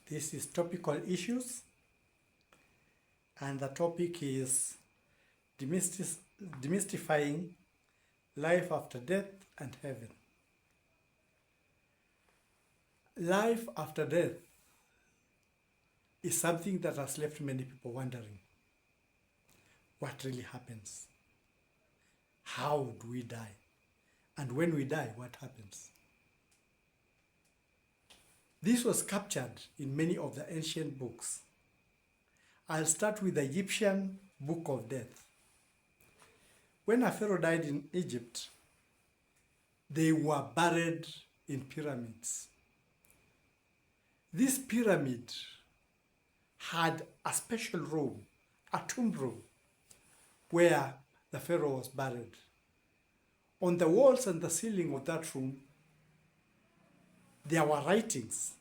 This is Topical Issues, and the topic is demystifying life after death and heaven. Life after death is something that has left many people wondering what really happens. How do we die? And when we die, what happens? This was captured in many of the ancient books. I'll start with the Egyptian Book of Death. When a pharaoh died in Egypt, they were buried in pyramids. This pyramid had a special room, a tomb room, where the pharaoh was buried. On the walls and the ceiling of that room, there were writings,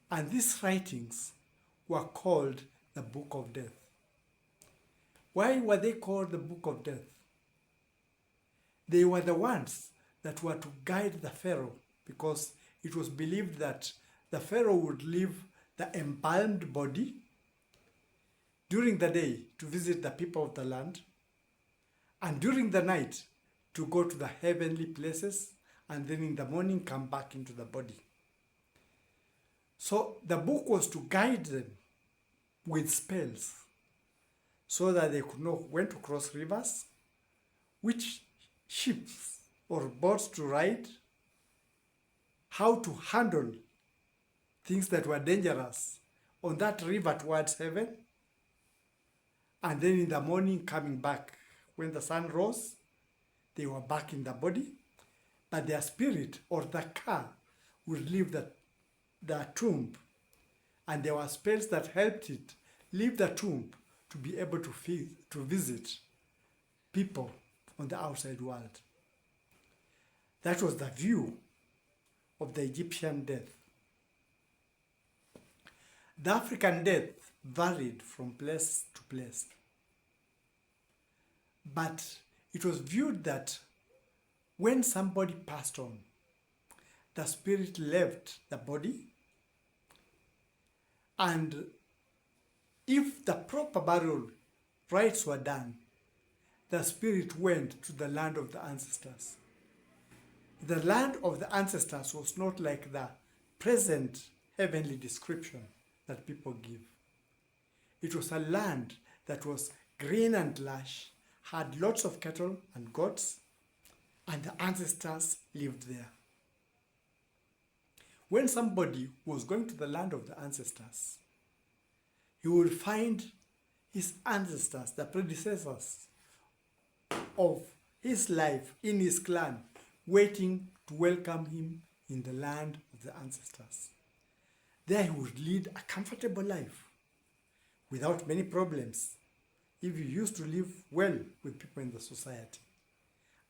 and these writings were called the Book of Death. Why were they called the Book of Death? They were the ones that were to guide the pharaoh, because it was believed that the pharaoh would leave the embalmed body during the day to visit the people of the land, and during the night to go to the heavenly places, and then in the morning come back into the body. So the book was to guide them with spells so that they could know when to cross rivers, which ships or boats to ride, how to handle things that were dangerous on that river towards heaven, and then in the morning coming back. When the sun rose, they were back in the body, but their spirit or the car would leave the tomb, and there were spells that helped it leave the tomb to be able to visit people on the outside world. That was the view of the Egyptian death. The African death varied from place to place, but it was viewed that when somebody passed on, the spirit left the body, and if the proper burial rites were done, the spirit went to the land of the ancestors. The land of the ancestors was not like the present heavenly description that people give. It was a land that was green and lush, had lots of cattle and goats, and the ancestors lived there. When somebody was going to the land of the ancestors, he would find his ancestors, the predecessors of his life in his clan, waiting to welcome him in the land of the ancestors. There he would lead a comfortable life without many problems, if he used to live well with people in the society.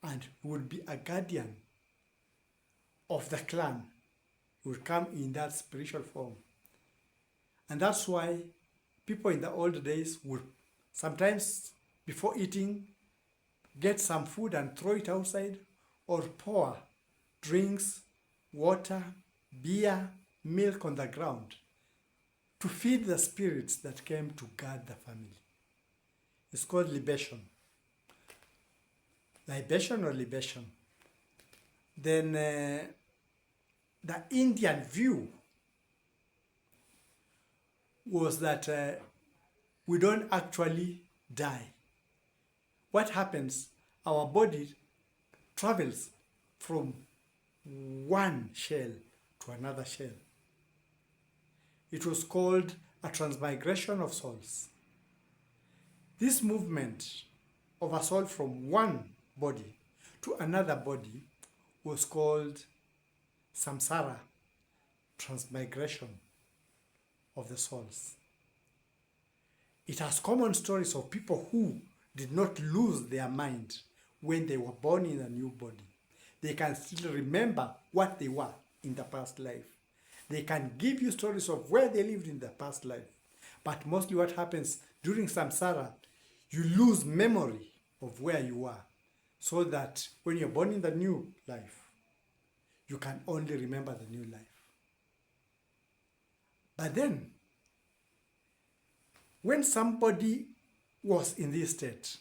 And he would be a guardian of the clan. He would come in that spiritual form. And that's why people in the old days would sometimes, before eating, get some food and throw it outside, or pour drinks, water, beer, milk on the ground to feed the spirits that came to guard the family. It's called libation. Libation or libation. Then the Indian view was that we don't actually die. What happens? Our body travels from one shell to another shell. It was called a transmigration of souls. This movement of a soul from one body to another body was called samsara, transmigration of the souls. It has common stories of people who did not lose their mind when they were born in a new body. They can still remember what they were in the past life. They can give you stories of where they lived in the past life. But mostly what happens during samsara, you lose memory of where you were, so that when you're born in the new life, you can only remember the new life. But then, when somebody was in this state,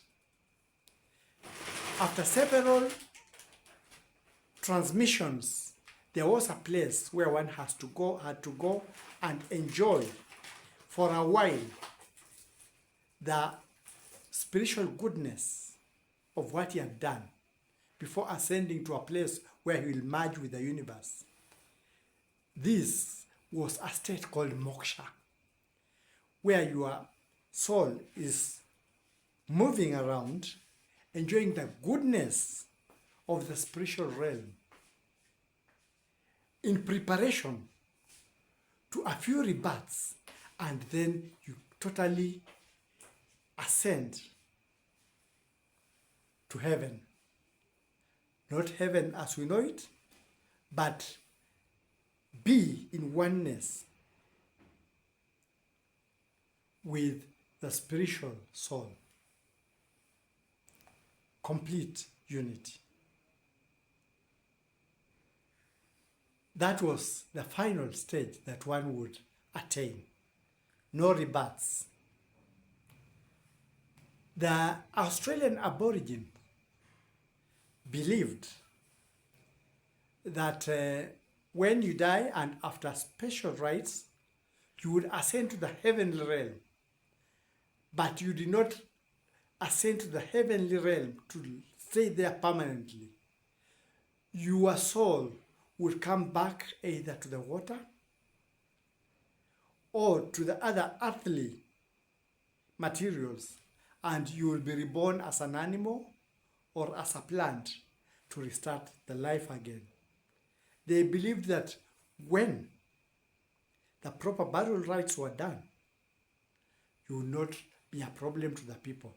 after several transmissions, there was a place where one had to go and enjoy for a while the spiritual goodness of what he had done before ascending to a place where he will merge with the universe. This was a state called moksha, where your soul is moving around, enjoying the goodness of the spiritual realm in preparation to a few rebirths, and then you totally ascend to heaven. Not heaven as we know it, but be in oneness with the spiritual soul. Complete unity. That was the final stage that one would attain. No rebirths. The Australian Aborigine believed that when you die and after special rites, you would ascend to the heavenly realm. But you did not ascend to the heavenly realm to stay there permanently. Your soul would come back either to the water or to the other earthly materials, and you will be reborn as an animal or as a plant to restart the life again. They believed that when the proper burial rites were done, you will not be a problem to the people.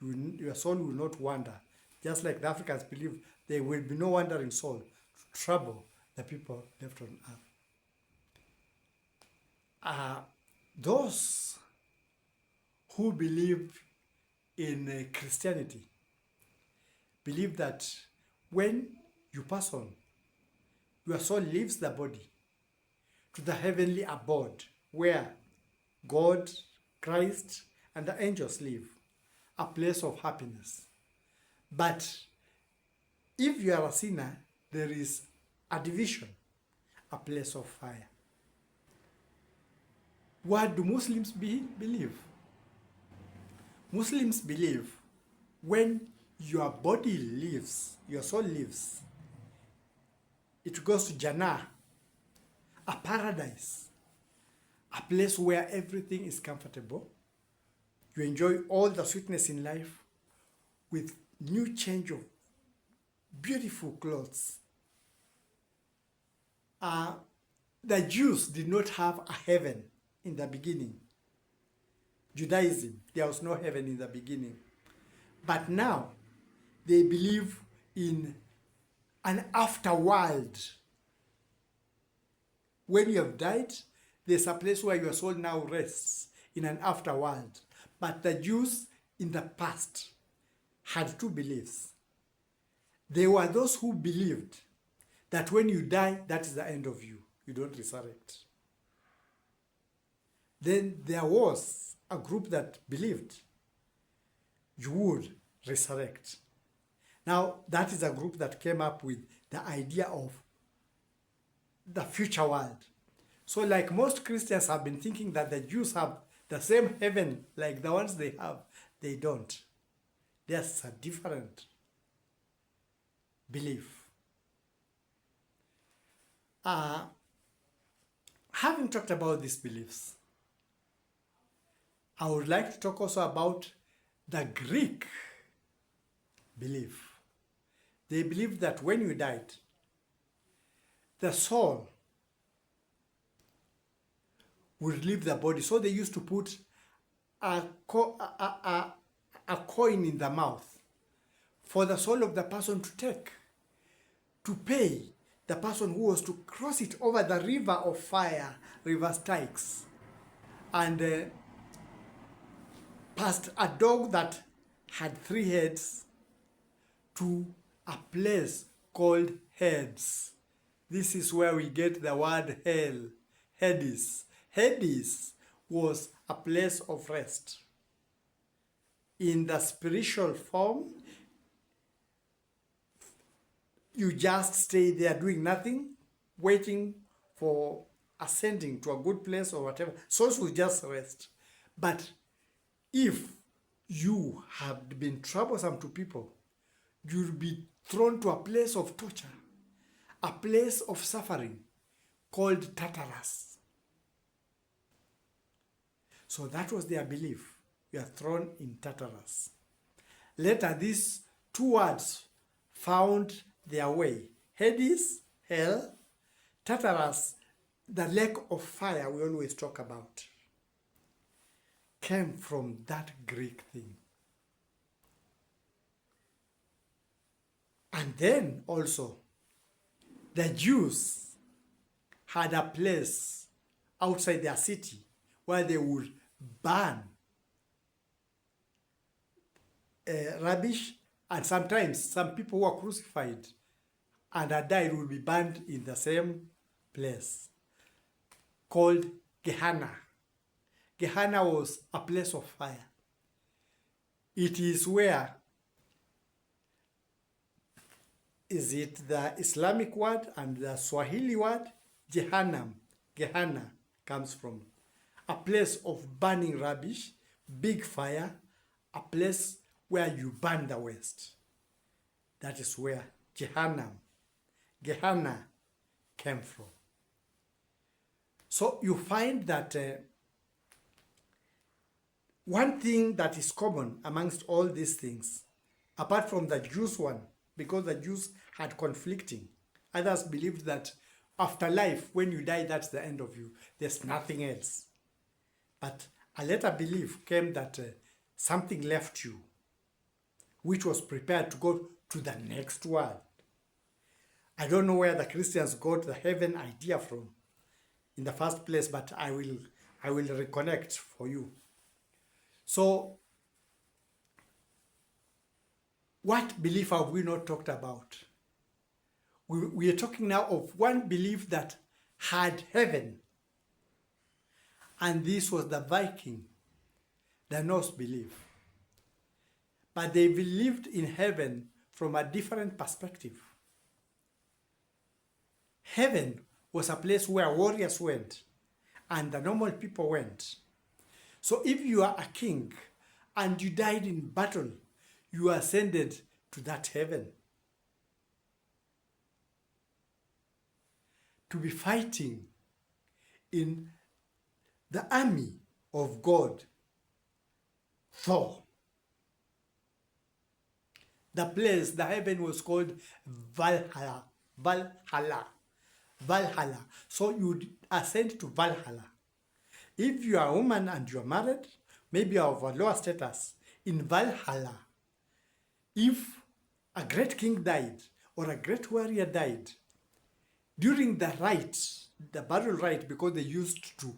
Your soul will not wander. Just like the Africans believe there will be no wandering soul to trouble the people left on earth. Those who believe in Christianity believe that when you pass on, your soul leaves the body to the heavenly abode where God, Christ, and the angels live, a place of happiness. But if you are a sinner, there is a division, a place of fire. What do Muslims believe? Muslims believe when your body leaves, your soul leaves, it goes to Jannah, a paradise, a place where everything is comfortable. You enjoy all the sweetness in life with new change of beautiful clothes. The Jews did not have a heaven in the beginning. Judaism, there was no heaven in the beginning. But now, they believe in an afterworld. When you have died, there's a place where your soul now rests in an afterworld. But the Jews in the past had two beliefs. There were those who believed that when you die, that is the end of you. You don't resurrect. Then there was a group that believed you would resurrect. Now, that is a group that came up with the idea of the future world. So like most Christians have been thinking that the Jews have the same heaven like the ones they have, they don't. There's a different belief. Having talked about these beliefs, I would like to talk also about the Greek belief. They believed that when you died, the soul would leave the body. So they used to put a coin in the mouth for the soul of the person to take, to pay the person who was to cross it over the river of fire, River Styx, and past a dog that had 3 heads to a place called Hades. This is where we get the word hell, Hades. Hades was a place of rest. In the spiritual form, you just stay there doing nothing, waiting for ascending to a good place or whatever. Souls will just rest. But if you have been troublesome to people, you'll be thrown to a place of torture, a place of suffering called Tartarus. So that was their belief. You are thrown in Tartarus. Later, these two words found their way. Hades, hell, Tartarus, the lake of fire we always talk about, came from that Greek thing. And then also, the Jews had a place outside their city where they would burn rubbish, and sometimes some people who were crucified and had died would be burned in the same place called Gehenna. Gehenna was a place of fire. It is where, is it the Islamic word and the Swahili word? Jehannam, Gehenna comes from. A place of burning rubbish, big fire, a place where you burn the waste. That is where Gehenna came from. So you find that one thing that is common amongst all these things, apart from the Jews one, because the Jews had conflicting, others believed that after life, when you die, that's the end of you. There's nothing else. But a later belief came that something left you, which was prepared to go to the next world. I don't know where the Christians got the heaven idea from in the first place, but I will reconnect for you. So, what belief have we not talked about? We are talking now of one belief that had heaven, and this was the Viking, the Norse belief. But they believed in heaven from a different perspective. Heaven was a place where warriors went and the normal people went. So if you are a king and you died in battle, you ascended to that heaven to be fighting in the army of God, Thor. The place, the heaven was called Valhalla. Valhalla. Valhalla. So you ascend to Valhalla. If you are a woman and you are married, maybe you are of a lower status, in Valhalla, if a great king died or a great warrior died, during the rite, the burial rite, because they used to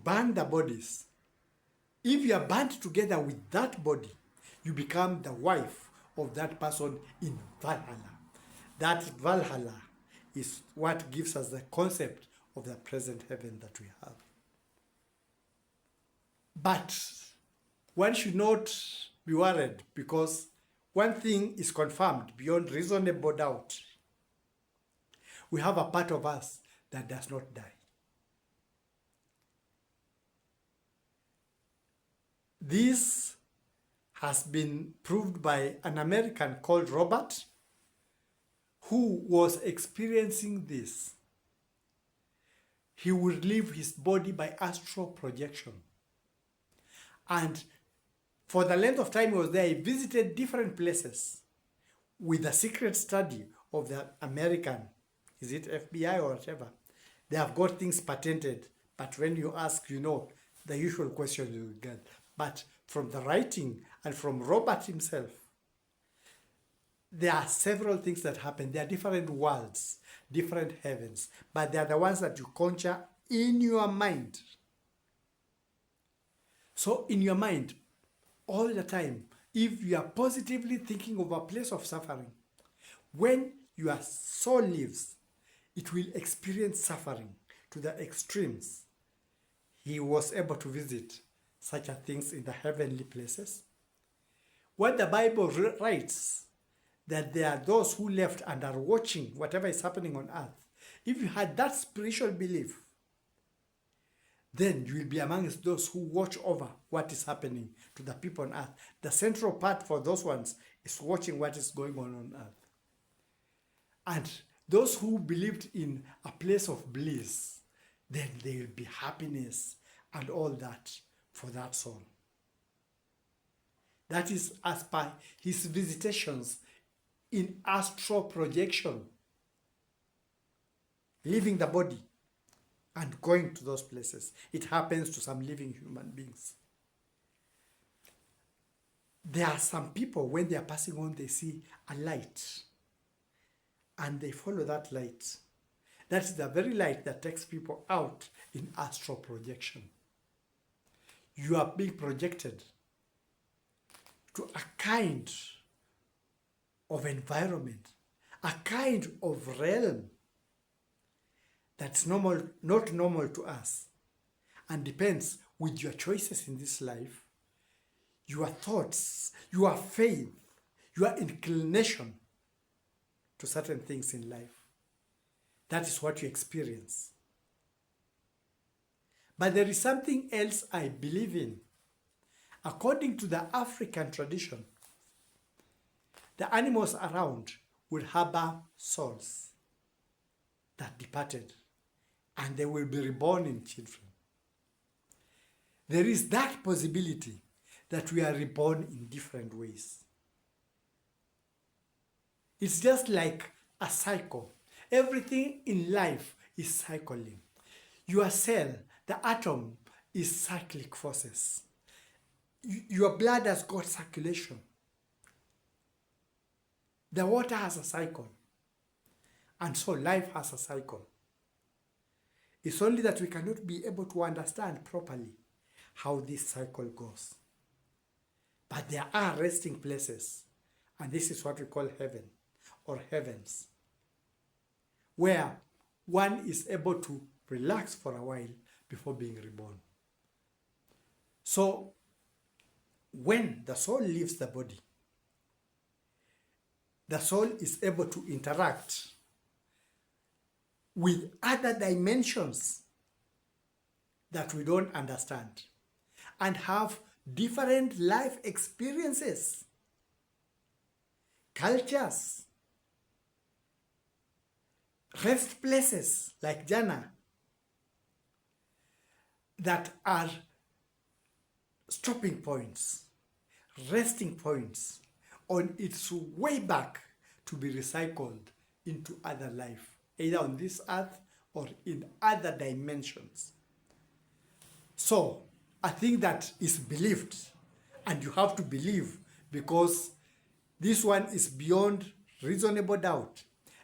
burn the bodies, if you are burnt together with that body, you become the wife of that person in Valhalla. That Valhalla is what gives us the concept of the present heaven that we have. But one should not be worried, because one thing is confirmed beyond reasonable doubt. We have a part of us that does not die. This has been proved by an American called Robert, who was experiencing this. He would leave his body by astral projection. And for the length of time he was there, he visited different places with the secret study of the American, is it FBI or whatever? They have got things patented, but when you ask, you know, the usual question you get. But from the writing and from Robert himself, there are several things that happen. There are different worlds, different heavens, but they are the ones that you conjure in your mind. So in your mind, all the time, if you are positively thinking of a place of suffering, when your soul lives, it will experience suffering. to the extremes, he was able to visit such a things in the heavenly places. What the Bible writes, that there are those who left and are watching whatever is happening on earth. If you had that spiritual belief, then you will be amongst those who watch over what is happening to the people on earth. The central part for those ones is watching what is going on earth. And those who believed in a place of bliss, then there will be happiness and all that for that soul. That is as per his visitations in astral projection, leaving the body and going to those places. It happens to some living human beings. There are some people, when they are passing on, they see a light and they follow that light. That is the very light that takes people out in astral projection. You are being projected to a kind of environment, a kind of realm that's normal, not normal to us, and depends with your choices in this life, your thoughts, your faith, your inclination to certain things in life. That is what you experience. But there is something else I believe in. According to the African tradition, the animals around will harbor souls that departed, and they will be reborn in children. There is that possibility that we are reborn in different ways. It's just like a cycle. Everything in life is cycling. Your cell, the atom, is cyclic forces. Your blood has got circulation. The water has a cycle. And so life has a cycle. It's only that we cannot be able to understand properly how this cycle goes. But there are resting places, and this is what we call heaven or heavens, where one is able to relax for a while before being reborn. So when the soul leaves the body, the soul is able to interact with other dimensions that we don't understand and have different life experiences, cultures, rest places like Jana that are stopping points, resting points on its way back to be recycled into other life, either on this earth or in other dimensions. So I think that is believed, and you have to believe, because this one is beyond reasonable doubt.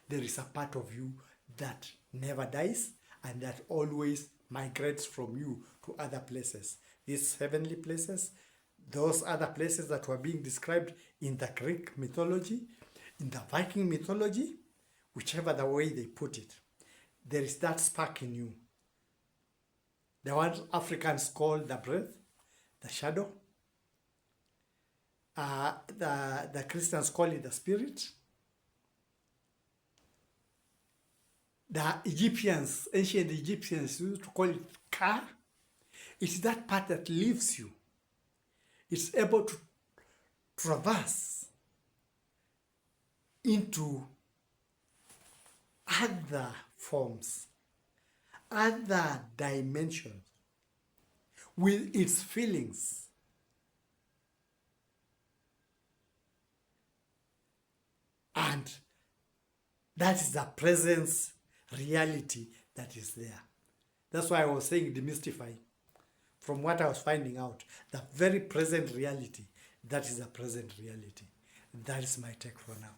There is a part of you that never dies and that always migrates from you to other places. These heavenly places, those other places that were being described in the Greek mythology, in the Viking mythology, whichever the way they put it, there is that spark in you. The one Africans call the breath, the shadow. The Christians call it the spirit. The Egyptians, ancient Egyptians, used to call it Ka. It's that part that leaves you. It's able to traverse into other forms, other dimensions, with its feelings. And that is the presence reality that is there. That's why I was saying demystifying. From what I was finding out, the very present reality, that is the present reality. That is my take for now.